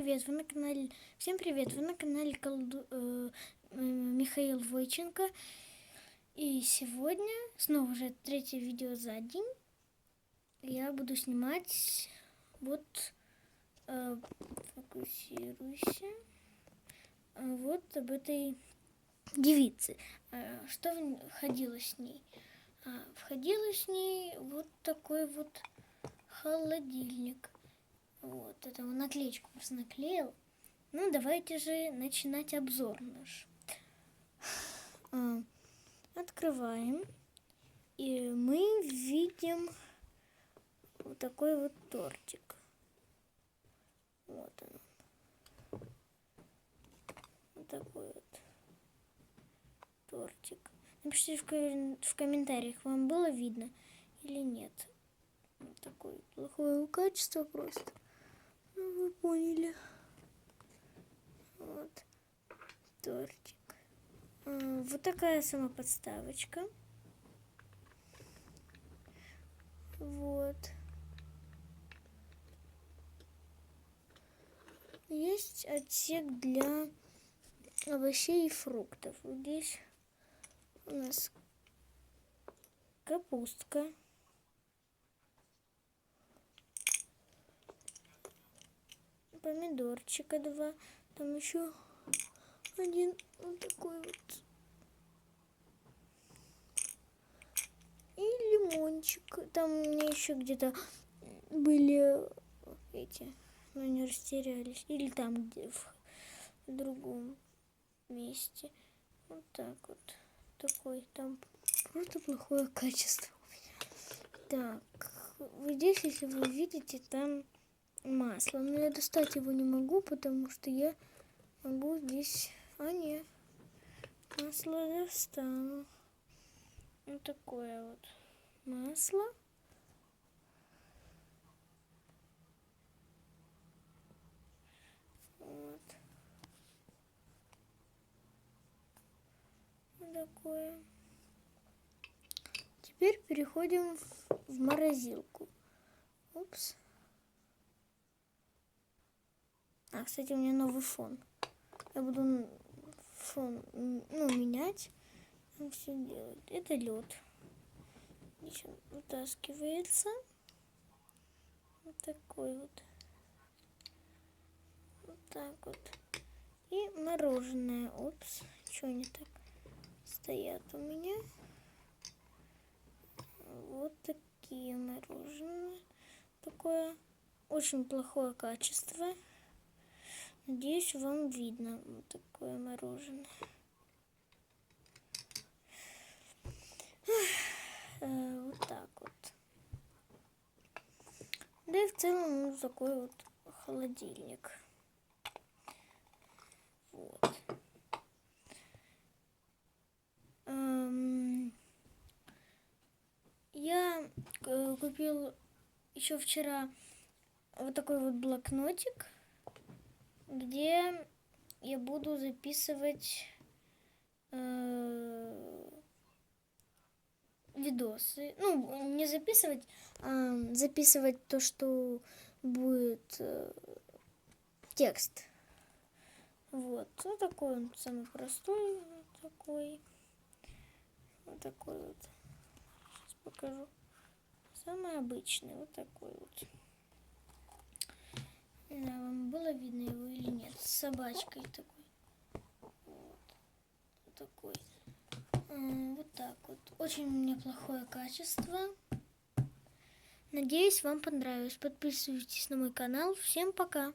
привет! Вы на канале. Всем привет! Вы на канале Михаил Войченко. И сегодня снова уже третье видео за день. Я буду снимать фокусируйся. Вот об этой девице. Что входило с ней? Входило с ней вот такой вот холодильник. Вот, это он наклеечку просто наклеил. Ну, давайте же начинать обзор наш. Открываем. И мы видим вот такой вот тортик. Вот он. Вот такой вот тортик. Напишите в комментариях, вам было видно или нет. Вот такое плохое качество просто. Ну, вы поняли. Вот тортик. Вот такая сама подставочка. Вот. Есть отсек для овощей и фруктов. Вот здесь у нас капустка. Помидорчика 2. Там еще один вот такой вот. И лимончик. Там у меня еще где-то были эти, но они растерялись. Или там, где в другом месте. Вот так вот. Такой там просто плохое качество. Так, вот здесь, если вы видите, там масло. Но я достать его не могу, потому что я могу здесь... нет. Масло достану. Вот такое вот масло. Вот. Вот такое. Теперь переходим в морозилку. Упс. Кстати, у меня новый фон. Я буду фон, менять. Все делать. Это лед. Здесь он вытаскивается. Вот такой вот. Вот так вот. И мороженое. Упс. Что они так стоят у меня? Вот такие мороженое. Такое очень плохое качество. Надеюсь, вам видно вот такое мороженое. Вот так вот. Да и в целом вот такой вот холодильник. Вот. Я купил еще вчера вот такой вот блокнотик, где я буду записывать видосы. Ну, не записывать, а записывать то, что будет текст. Вот. Вот такой он самый простой. Вот такой. Вот такой вот. Сейчас покажу. Самый обычный. Вот такой вот. Не знаю, вам было видно его или нет. С собачкой такой. Вот. Вот такой. Вот так вот. Очень неплохое качество. Надеюсь, вам понравилось. Подписывайтесь на мой канал. Всем пока.